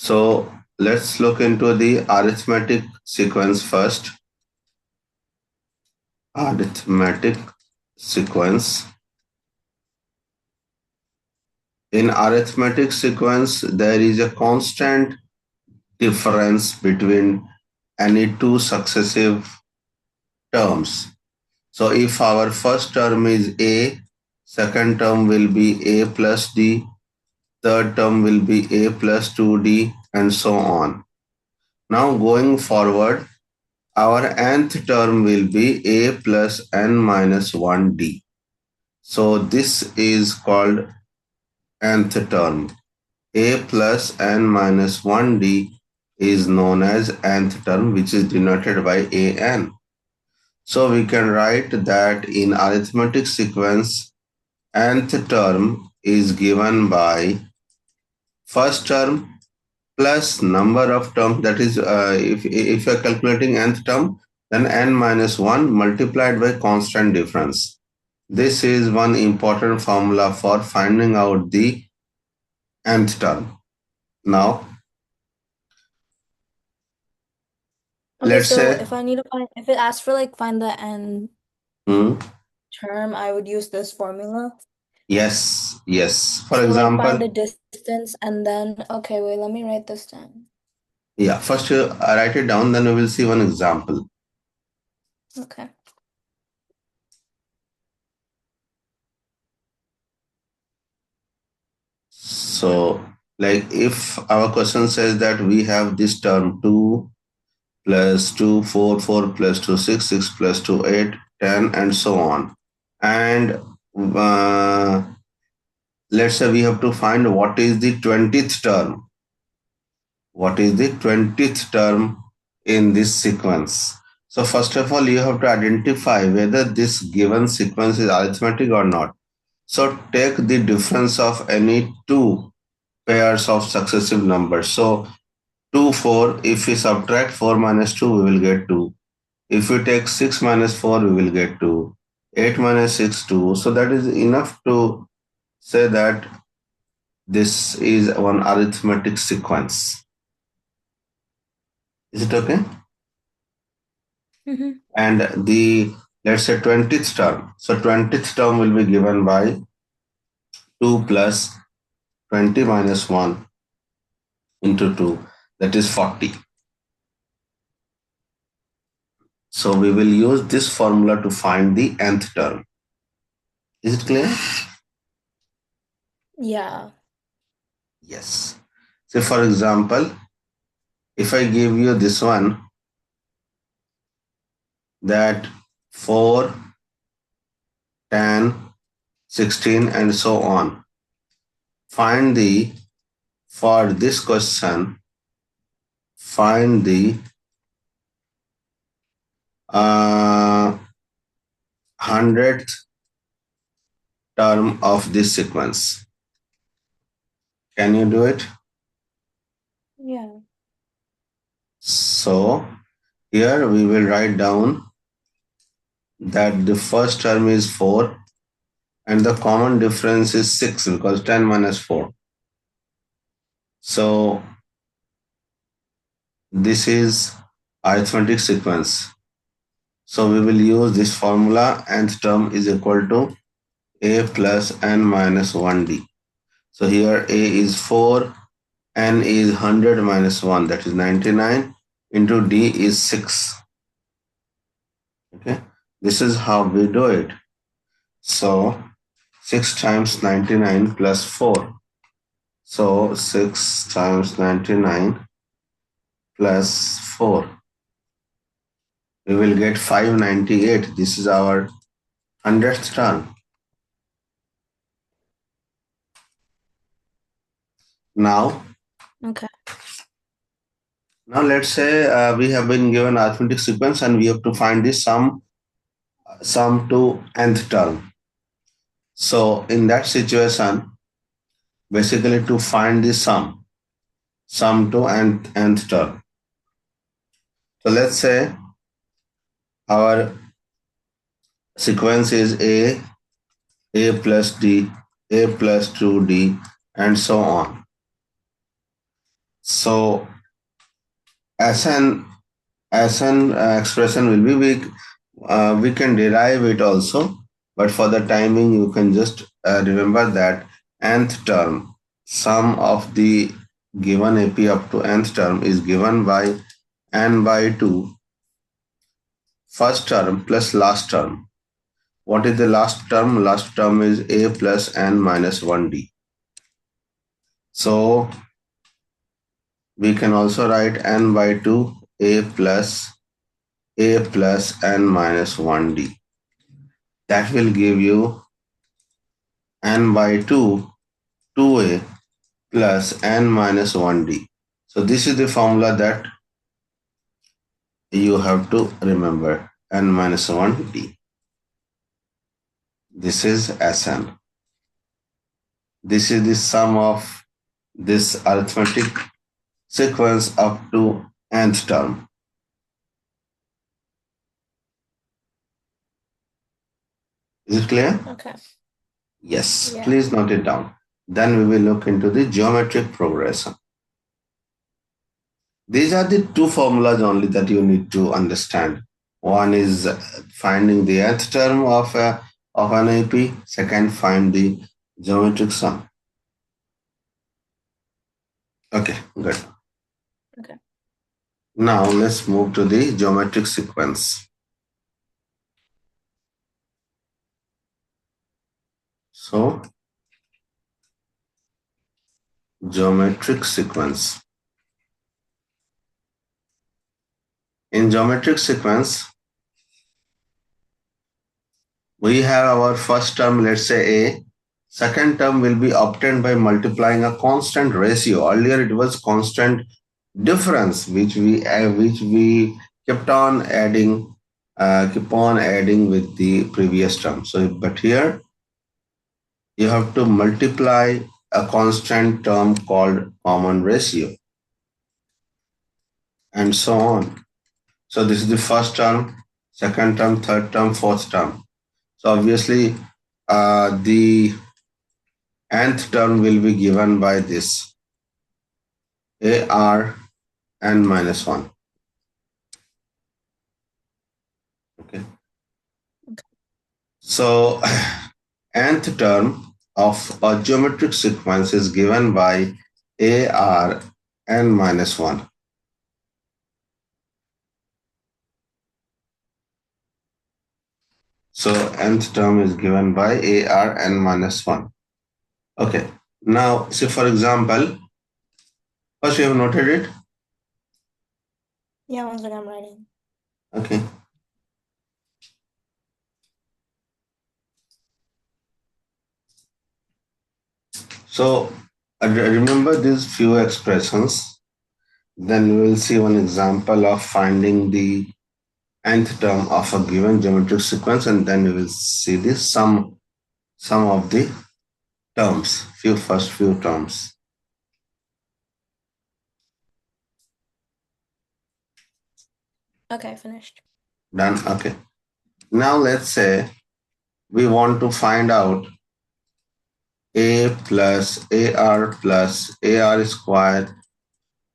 So let's look into the arithmetic sequence first. Arithmetic sequence. In arithmetic sequence, there is a constant difference between any two successive terms. So if our first term is A, second term will be A plus D, third term will be A plus 2D, and so on. Now going forward, our nth term will be A plus n minus 1D. So this is called nth term. A plus n minus 1D is known as nth term, which is denoted by an. So we can write that in arithmetic sequence, nth term is given by first term plus number of terms. That is, if you are calculating nth term, then n minus 1 multiplied by constant difference. This is one important formula for finding out the nth term. Now, Okay, let's so say, if I need to find, if it asks for like find the n hmm, term, I would use this formula. yes, yes. For So like find example, the distance and then, okay, wait, let me write this down. yeah, first you write it down, then we will see one example. Okay. So, like if our question says that we have this term 2 plus 2, 4, 4 plus 2, 6, 6 plus 2, 8, 10, and so on. And uh, let's say we have to find what is the 20th term. What is the 20th term in this sequence? So first of all, you have to identify whether this given sequence is arithmetic or not. So take the difference of any two pairs of successive numbers. So 2, 4, if we subtract 4 minus 2, we will get 2. If we take 6 minus 4, we will get 2. 8 minus 6, 2. So that is enough to say that this is one arithmetic sequence. Is it okay? Mm-hmm. And the, let's say 20th term. So 20th term will be given by 2 plus 20 minus 1 into 2, that is 40. So we will use this formula to find the nth term. Is it clear? Yeah. Yes. So for example, if I give you this one, that 4, 10, 16, and so on. Find the, for this question, find the 100th term of this sequence. Can you do it? Yeah. So here we will write down that the first term is 4 and the common difference is 6 because 10 minus 4. So this is arithmetic sequence. So we will use this formula, nth term is equal to a plus n minus 1d. So here a is 4, n is 100 minus 1, that is 99, into d is 6. Okay, this is how we do it. So 6 times 99 plus 4. So 6 times 99 plus 4. We will get 598. This is our 100th term. Now, Okay. now let's say we have been given arithmetic sequence and we have to find the sum to nth term. So in that situation, basically to find the sum to nth term. So let's say our sequence is a plus d, a plus 2d, and so on. So Sn expression will be we can derive it also, but for the timing you can just remember that nth term sum of the given AP up to nth term is given by n by 2 first term plus last term. What is the last term? Last term is a plus n minus 1d. So we can also write n by 2 a plus n minus 1d. That will give you n by 2 2a plus n minus 1d. So this is the formula that you have to remember, n minus 1d. This is Sn. This is the sum of this arithmetic sequence up to nth term. Is it clear? Okay. Yes. Yeah. Please note it down. Then we will look into the geometric progression. These are the two formulas only that you need to understand. One is finding the nth term of an AP. Second, find the geometric sum. Okay, good. Okay. Now let's move to the geometric sequence. So, geometric sequence. In geometric sequence, we have our first term, let's say A. Second term will be obtained by multiplying a constant ratio. Earlier it was constant difference, which we kept on adding, keep on adding with the previous term. So, but here you have to multiply a constant term called common ratio, and so on. So this is the first term, second term, third term, fourth term. So obviously, the nth term will be given by this AR n minus 1. Okay. So nth term of a geometric sequence is given by AR n minus 1. So nth term is given by AR n minus 1. Okay. Now, say for example, first you have noted it? Yeah, one second, I'm writing. Okay. So remember these few expressions. Then we will see one example of finding the nth term of a given geometric sequence, and then we will see the sum of the terms, first few terms. Okay, finished. Done. Okay. Now let's say we want to find out a plus ar squared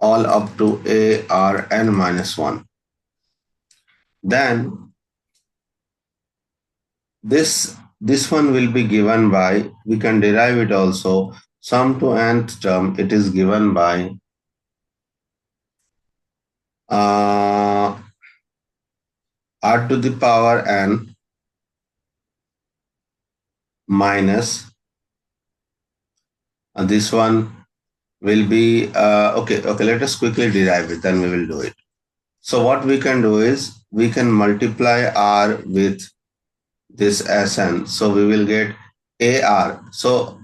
all up to ar n minus 1. Then this one will be given by, we can derive it also, sum to nth term, it is given by r to the power n minus this one will be okay, let us quickly derive it, then we will do it. So what we can do is we can multiply r with this Sn, so we will get ar. So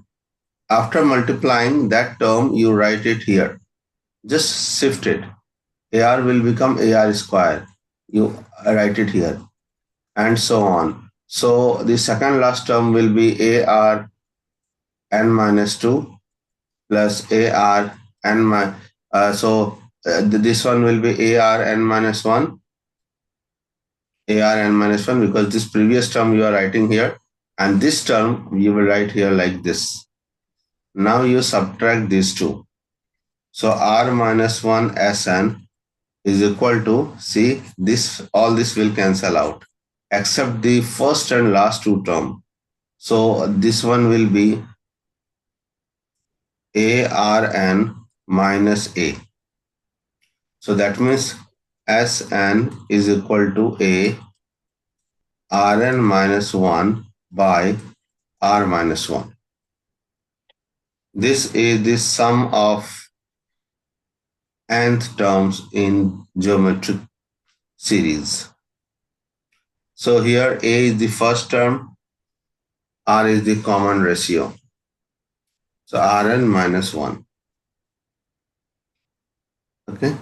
after multiplying that term, you write it here, just shift it. AR will become AR square, you write it here, and so on. So the second last term will be AR n minus 2 plus AR n minus, this one will be AR n minus 1, AR n minus 1, because this previous term you are writing here, and this term you will write here like this. Now you subtract these two. So r minus 1 Sn is equal to, see, this, all this will cancel out except the first and last two term. So this one will be ARN minus A. So that means Sn is equal to Rn minus 1 by R minus 1. This is the sum of nth terms in geometric series. So here A is the first term, R is the common ratio. So Rn minus 1. Okay.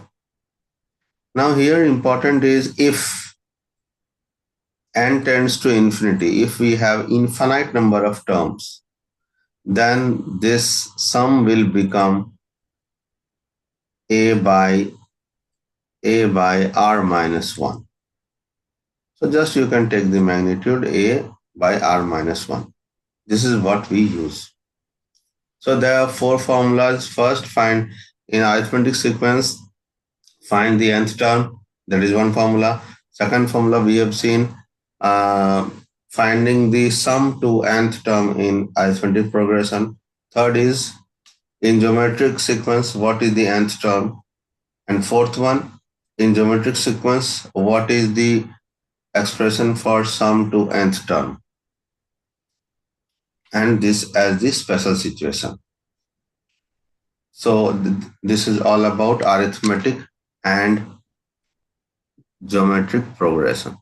Now here important is if n tends to infinity, if we have infinite number of terms, then this sum will become a by r minus 1. So just you can take the magnitude a by r minus 1. This is what we use. So there are four formulas. First, find in arithmetic sequence, find the nth term. That is one formula. Second formula we have seen finding the sum to nth term in arithmetic progression. Third is in geometric sequence, what is the nth term? And fourth one, in geometric sequence, what is the expression for sum to nth term? And this as the special situation. So this is all about arithmetic and geometric progression.